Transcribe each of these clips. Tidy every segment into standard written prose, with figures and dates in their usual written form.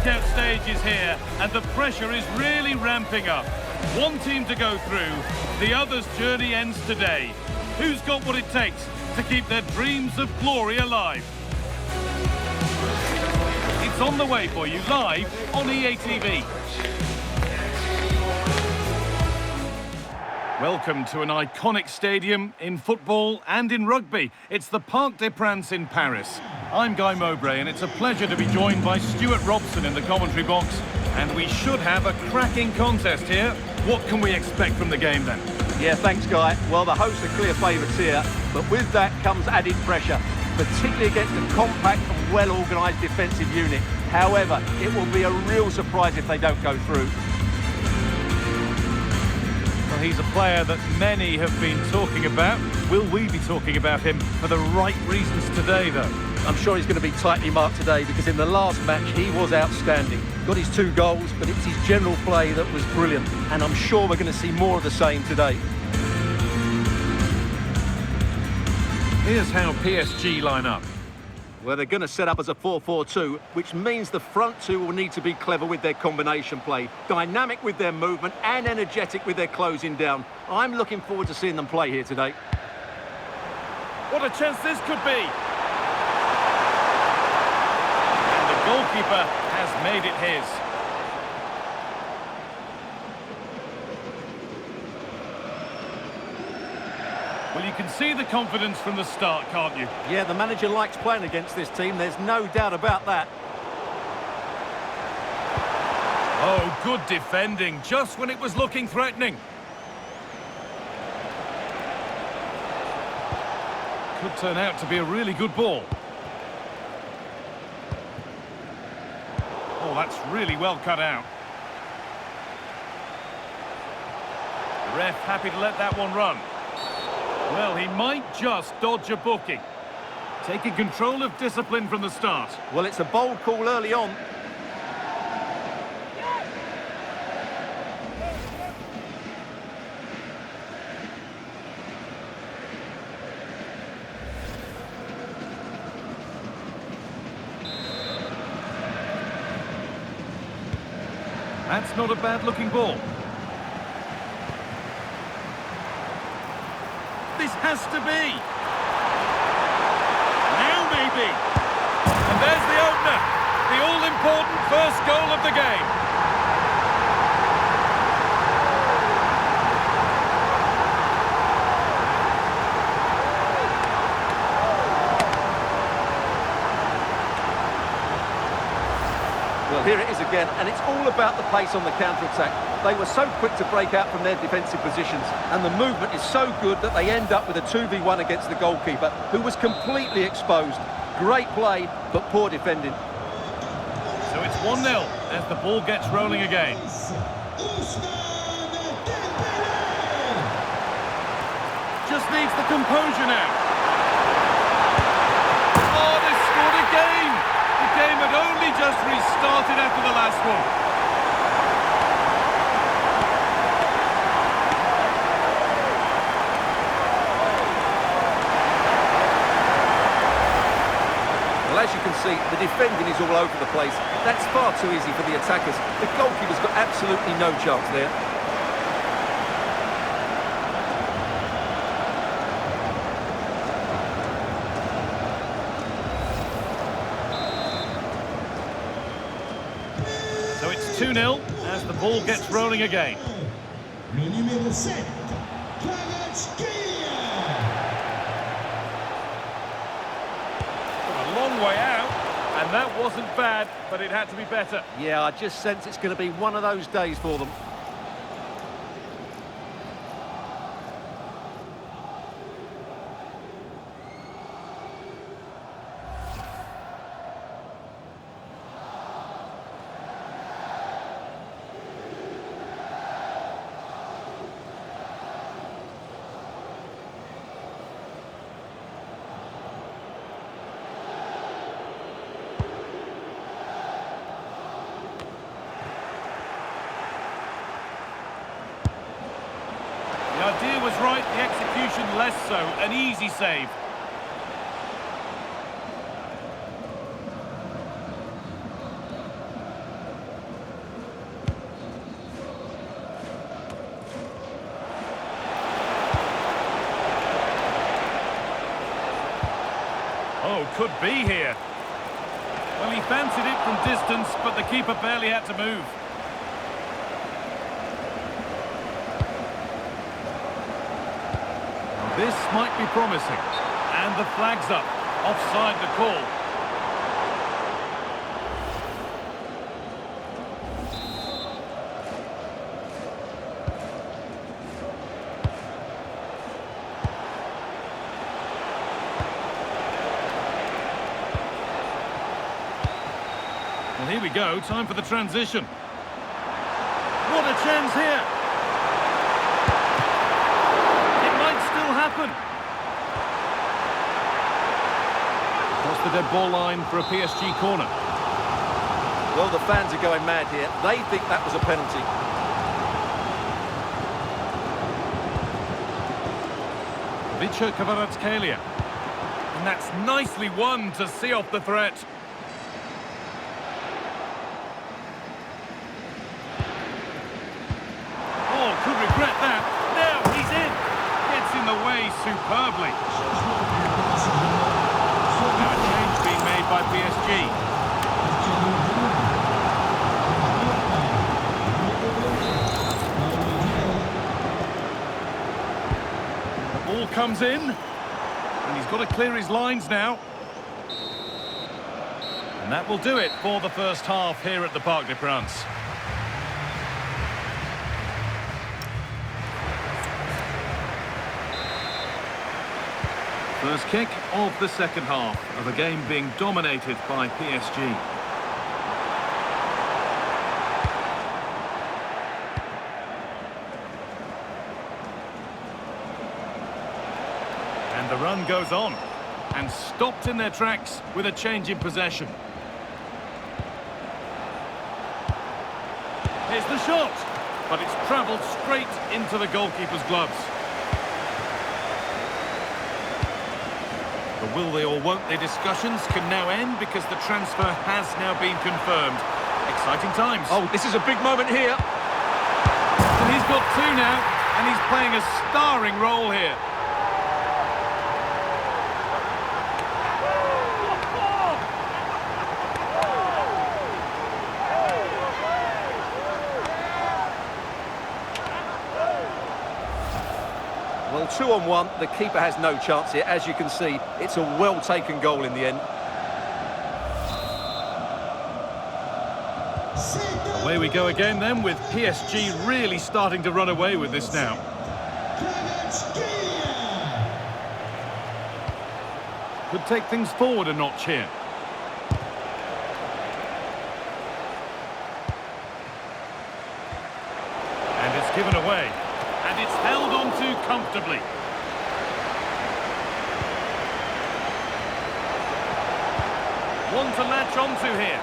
knockout stage is here and the pressure is really ramping up. One team to go through, the other's journey ends today. Who's got what it takes to keep their dreams of glory alive? It's on the way for you live on EA TV. Welcome to an iconic stadium in football and in rugby. It's the Parc des Princes in Paris. I'm Guy Mowbray and it's a pleasure to be joined by Stuart Robson in the commentary box. And we should have a cracking contest here. What can we expect from the game then? Yeah, thanks Guy. Well, the hosts are clear favourites here, but with that comes added pressure, particularly against a compact and well-organised defensive unit. However, it will be a real surprise if they don't go through. Well, he's a player that many have been talking about. Will we be talking about him for the right reasons today, though? I'm sure he's going to be tightly marked today because in the last match he was outstanding. Got his 2 goals, but it's his general play that was brilliant. And I'm sure we're going to see more of the same today. Here's how PSG line up. Well, they're going to set up as a 4-4-2, which means the front two will need to be clever with their combination play, dynamic with their movement and energetic with their closing down. I'm looking forward to seeing them play here today. What a chance this could be! And the goalkeeper has made it his. Well, you can see the confidence from the start, can't you? Yeah, the manager likes playing against this team, there's no doubt about that. Oh, good defending, just when it was looking threatening. Could turn out to be a really good ball. Oh, that's really well cut out. The ref happy to let that one run. Well, he might just dodge a booking. Taking control of discipline from the start. Well, it's a bold call early on. That's not a bad-looking ball. This has to be. Now maybe. And there's the opener. The all-important first goal of the game. Well, here it is again, and it's all about the pace on the counter-attack. They were so quick to break out from their defensive positions, and the movement is so good that they end up with a 2v1 against the goalkeeper, who was completely exposed. Great play, but poor defending. So it's 1-0 as the ball gets rolling again. Just needs the composure now. Oh, they scored again! The game had only just restarted after the last one. Well, as you can see, the defending is all over the place. That's far too easy for the attackers. The goalkeeper's got absolutely no chance there. So it's 2-0 as the ball gets rolling again. Long way out, and that wasn't bad, but it had to be better. Yeah, I just sense it's going to be one of those days for them. The idea was right, the execution less so. An easy save. could be here. Well, he fancied it from distance, but the keeper barely had to move. This might be promising. And the flag's up. Offside the call. Well, here we go. Time for the transition. What a chance here. Happen. Across the dead ball line for a PSG corner. Well, the fans are going mad here. They think that was a penalty. Elye. And that's nicely won to see off the threat. Oh, could regret that. Now he's in. In the way superbly. Now a change being made by PSG. The ball comes in, and he's got to clear his lines now. And that will do it for the first half here at the Parc des Princes. First kick of the second half of a game being dominated by PSG. And the run goes on and stopped in their tracks with a change in possession. Here's the shot, but it's travelled straight into the goalkeeper's gloves. The will they or won't they discussions can now end because the transfer has now been confirmed. Exciting times. Oh, this is a big moment here. And he's got two now, and he's playing a starring role here. Well, 2-on-1, the keeper has no chance here. As you can see, it's a well-taken goal in the end. Away we go again then, with PSG really starting to run away with this now. Could take things forward a notch here. And it's given away. And it's held on to comfortably. One to latch onto here.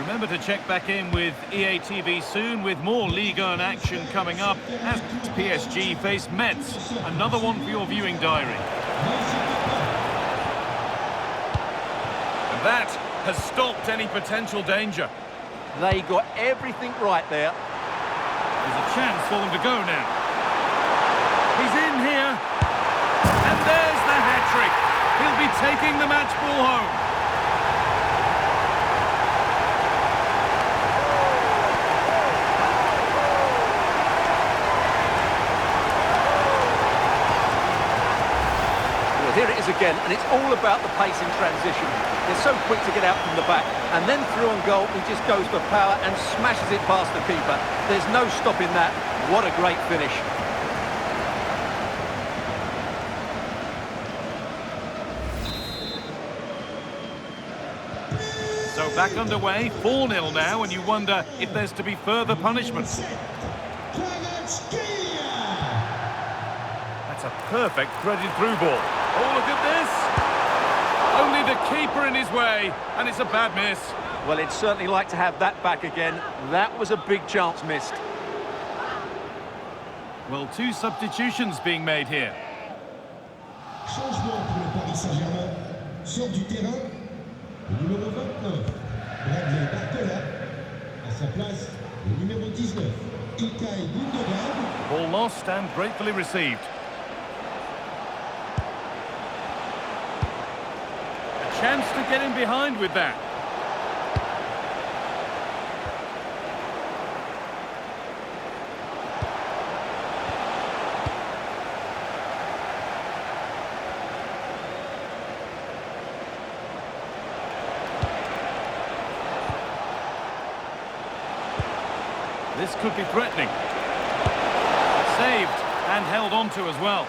Remember to check back in with EA TV soon with more Ligue 1 action coming up as PSG face Metz. Another one for your viewing diary. And that has stopped any potential danger. They got everything right there. There's a chance for them to go now. He's in here. And there's the hat-trick. He'll be taking the match ball home. Well, here it is again, and it's all about the pace in transition. They're so quick to get out from the back, and then through on goal, he just goes for power and smashes it past the keeper. There's no stopping that. What a great finish. So back underway, 4-0 now, and you wonder if there's to be further punishments. That's a perfect threaded through ball. Oh, look at this! Only the keeper in his way, and it's a bad miss. Well, he'd certainly like to have that back again. That was a big chance missed. Well, two substitutions being made here. Changement pour le Paris Saint-Germain. Sort du terrain, le numéro 29, à sa place, le numéro 19, Ilkay Gündoğan. Ball lost and gratefully received. chance to get in behind with that. This could be threatening. Saved and held on to as well.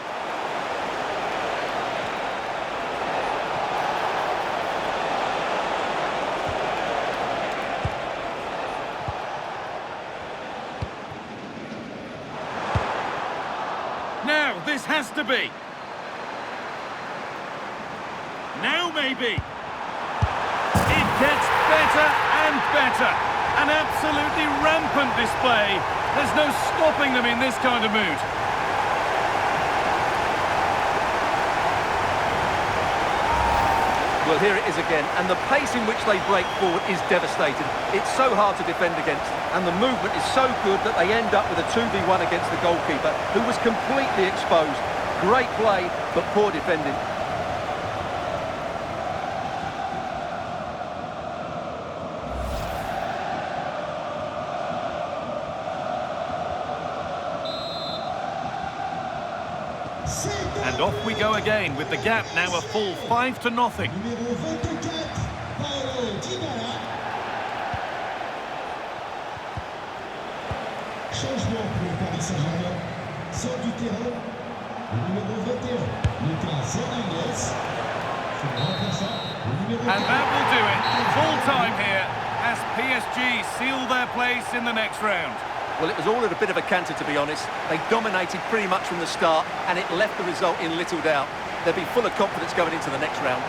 Now, this has to be. Now, maybe. It gets better and better. An absolutely rampant display. There's no stopping them in this kind of mood. Well, here it is again, and the pace in which they break forward is devastating. It's so hard to defend against, and the movement is so good that they end up with a 2v1 against the goalkeeper, who was completely exposed. Great play, but poor defending. And off we go again, with the gap now a full 5-0. Numéro 24, Paulo Dybala. Changement pour le Paris Saint-Germain. Sort du terrain, le numéro 21, Savanier. Son remplaçant, le numéro 4. And that will do it. Full time here as PSG seal their place in the next round. Well, it was all at a bit of a canter, to be honest. They dominated pretty much from the start, and it left the result in little doubt. They'll be full of confidence going into the next round.